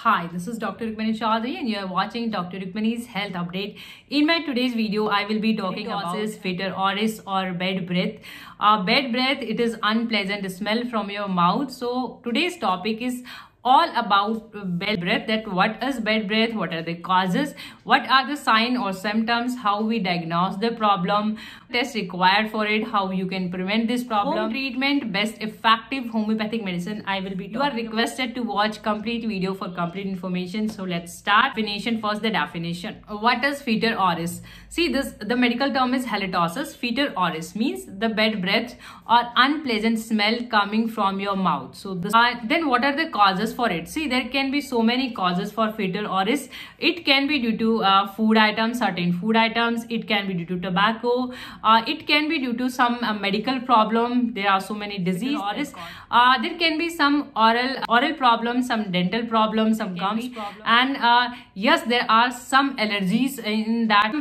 Hi, this is Dr. Rukmini Chaudhary and you are watching Dr. Rukmini's Health Update. In my today's video, I will be talking about fetor oris or bad breath. Bad breath, it is unpleasant smell from your mouth. So today's topic is all about bad breath, that what is bad breath, what are the causes, what are the signs or symptoms, how we diagnose the problem, tests required for it, how you can prevent this problem, home treatment, best effective homeopathic medicine I will be talking. You are requested to watch complete video for complete information. So let's start. Definition first, the definition. What is fetor oris? See, the medical term is halitosis. Fetor oris means the bad breath or unpleasant smell coming from your mouth. So then what are the causes for it? See, there can be so many causes for fetor oris. It can be due to food items, certain food items. It can be due to tobacco. It can be due to some medical problem. There are so many diseases. There can be some oral problems, some dental problems, some gums problem. And yes, there are some allergies in that.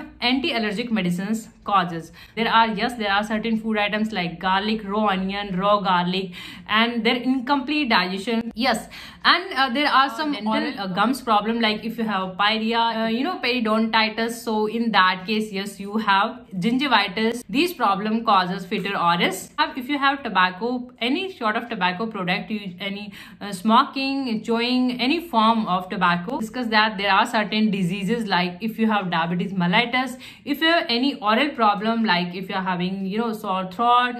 Anti-allergic medicines causes. There are certain food items like garlic, raw onion, raw garlic, and their incomplete digestion. Yes, and there are some dental gums problem, like if you have pyorrhea, periodontitis. So in that case, yes, you have gingivitis. These problem causes fetor oris. If you have tobacco, any sort of tobacco product, any smoking, chewing, any form of tobacco, discuss that there are certain diseases like if you have diabetes mellitus, if you have any oral problem like if you're having sore throat,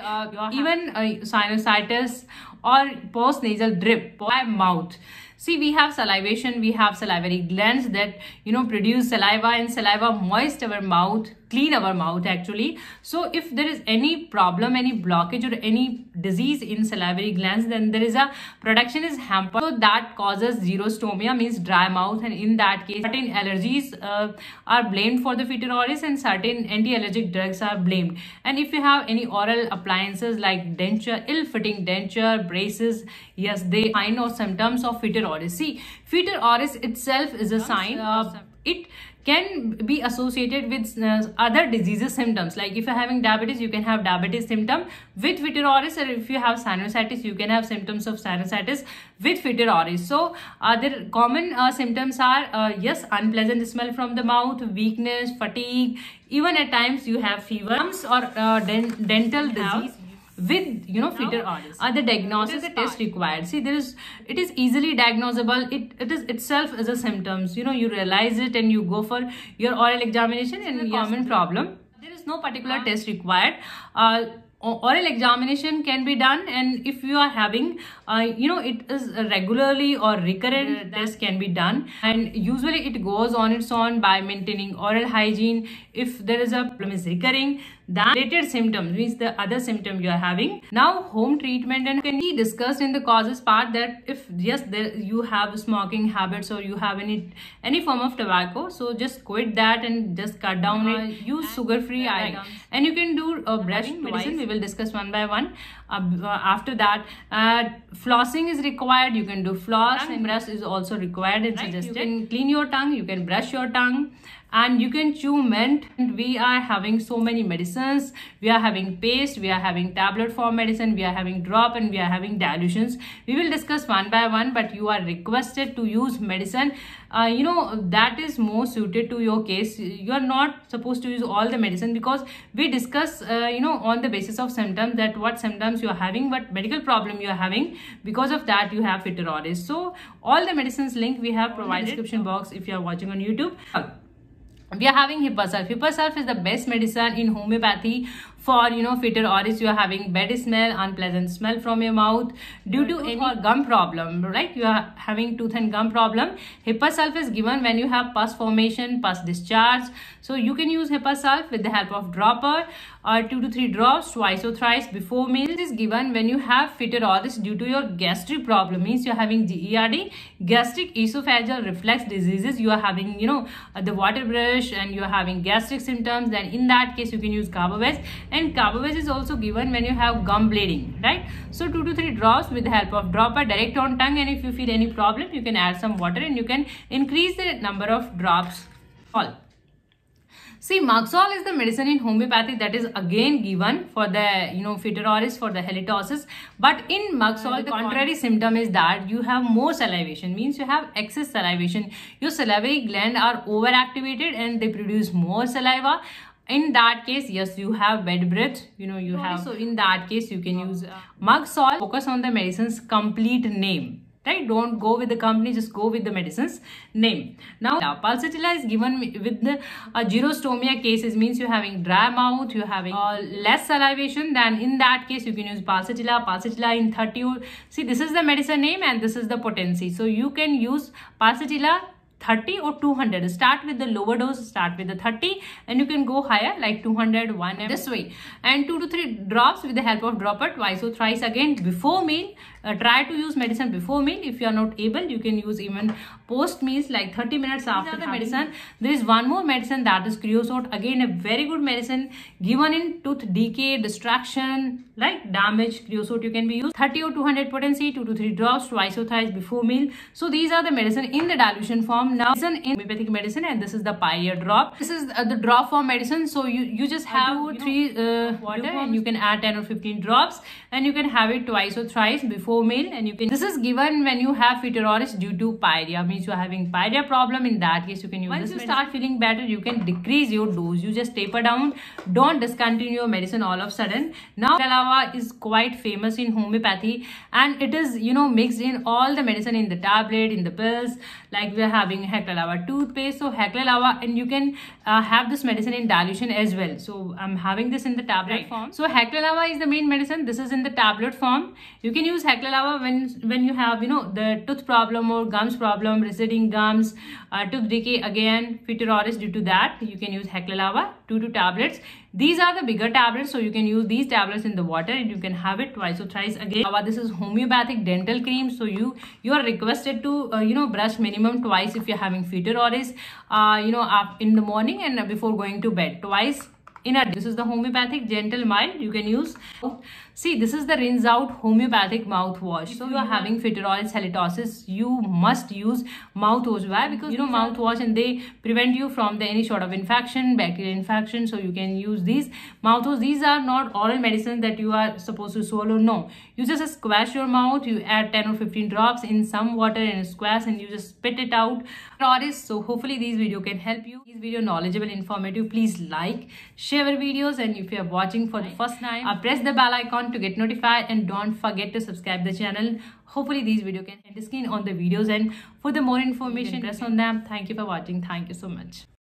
even sinusitis or postnasal drip by mouth. See, we have salivation, we have salivary glands that produce saliva, and saliva moist our mouth, clean our mouth actually. So if there is any problem, any blockage or any disease in salivary glands, then there is a production is hampered. So that causes xerostomia, means dry mouth, and in that case certain allergies are blamed for the fetor oris and certain anti-allergic drugs are blamed. And if you have any oral appliances like denture, ill-fitting denture, braces, yes, they sign or symptoms of fetor oris. See, fetor oris itself is a sign. It can be associated with other diseases symptoms, like if you're having diabetes, you can have diabetes symptom with fetor oris, or if you have sinusitis, you can have symptoms of sinusitis with fetor oris. So the common symptoms are yes, unpleasant smell from the mouth, weakness, fatigue, even at times you have fever, or dental disease with fetor oris. The diagnosis test required. See, it is easily diagnosable. It is itself as a symptoms. You realize it and you go for your oral examination. And a common problem, there is no particular test required. Oral examination can be done, and if you are having it is regularly or recurrent, test can be done, and usually it goes on its own by maintaining oral hygiene. If there is a problem is recurring, that related symptoms means the other symptom you are having. Now home treatment and can be discussed in the causes part, that if yes, you have smoking habits or you have any form of tobacco, so just quit that and just cut down it. Use sugar-free items, and you can do brush medicine. We will discuss one by one. After that, flossing is required. You can do floss, and brush is also required and suggested. You can clean your tongue, you can brush your tongue, and you can chew mint. And we are having so many medicines. We are having paste, we are having tablet form medicine, we are having drop, and we are having dilutions. We will discuss one by one, but you are requested to use medicine that is more suited to your case. You are not supposed to use all the medicine, because we discuss on the basis of symptoms, that what symptoms you are having, what medical problem you are having, because of that you have fetor oris. So all the medicines link we have provided in the description box if you are watching on YouTube. We are having Hipasulf. Hipasulf is the best medicine in homeopathy for fetor oris. You are having bad smell, unpleasant smell from your mouth due to any gum problem, right? You are having tooth and gum problem. Hipasulf is given when you have pus formation, pus discharge. So you can use Hipasulf with the help of dropper, or 2 to 3 drops twice or thrice before meal. It is given when you have fetor oris due to your gastric problem, means you are having GERD, gastric esophageal reflux diseases. You are having the water brush, and you are having gastric symptoms. Then in that case you can use Carbovez. And Carbovez is also given when you have gum bleeding, right? So 2 to 3 drops with the help of dropper direct on tongue, and if you feel any problem, you can add some water and you can increase the number of drops. All. See, Maxol is the medicine in homeopathy that is again given for the, Fetor oris, for the halitosis. But in Maxol, the contrary symptom is that you have more salivation, means you have excess salivation. Your salivary gland are overactivated and they produce more saliva. In that case, yes, you have bad breath, you have. So in that case, you can use Maxol. Focus on the medicine's complete name. Right? Don't go with the company, just go with the medicine's name. Now, Pulsatilla is given with the xerostomia cases, means you're having dry mouth, you're having less salivation. Then in that case, you can use Pulsatilla. Pulsatilla in 30. See, this is the medicine name and this is the potency. So you can use Pulsatilla 30 or 200. Start with the lower dose, start with the 30, and you can go higher like 200, 1 ml this way. And 2 to 3 drops with the help of dropper twice or thrice again before meal. Try to use medicine before meal. If you are not able, you can use even post meals, like 30 minutes after the medicine. There is one more medicine, that is creosote. Again, a very good medicine given in tooth decay, distraction, like damage. Creosote you can be used 30 or 200 potency, 2 to 3 drops twice or thrice before meal. So these are the medicine in the dilution form. Now medicine in homeopathic medicine, and this is the Pyrea drop. This is the drop form medicine. So you just have 2 or 3 water, and you can add 10 or 15 drops, and you can have it twice or thrice before meal. And you can, this is given when you have Fetor oris due to Pyrea, means you are having Pyrea problem. In that case, you can use this medicine. Once you start feeling better, you can decrease your dose. You just taper down. Don't discontinue your medicine all of a sudden. Now Heclalava is quite famous in homeopathy, and it is mixed in all the medicine, in the tablet, in the pills. Like we are having Heclalava toothpaste, so Heclalava, and you can have this medicine in dilution as well. So I'm having this in the tablet form. So Heclalava is the main medicine. This is in the tablet form. You can use Heclalava when you have the tooth problem or gums problem, receding gums, tooth decay, again Fetor oris. Due to that, you can use Heclalava 2 tablets. These are the bigger tablets, so you can use these tablets in the water, and you can have it twice or thrice again. This is homeopathic dental cream, so you are requested to brush minimum twice if you're having Fetor oris, in the morning and before going to bed, twice in a day. This is the homeopathic gentle mild. You can use. See, this is the rinse out homeopathic mouthwash. So you are having Fetor oris, halitosis, you must use mouthwash. Why? Because mouthwash, and they prevent you from any sort of infection, bacterial infection. So you can use these mouthwash. These are not oral medicine that you are supposed to swallow. No, you just squash your mouth. You add 10 or 15 drops in some water and squash, and you just spit it out. So hopefully these video can help you. This video knowledgeable, informative. Please like, share our videos, and if you are watching for the first time, press the bell icon to get notified, and don't forget to subscribe the channel. Hopefully these video can end the screen on the videos, and for the more information, press on them. Thank you for watching. Thank you so much.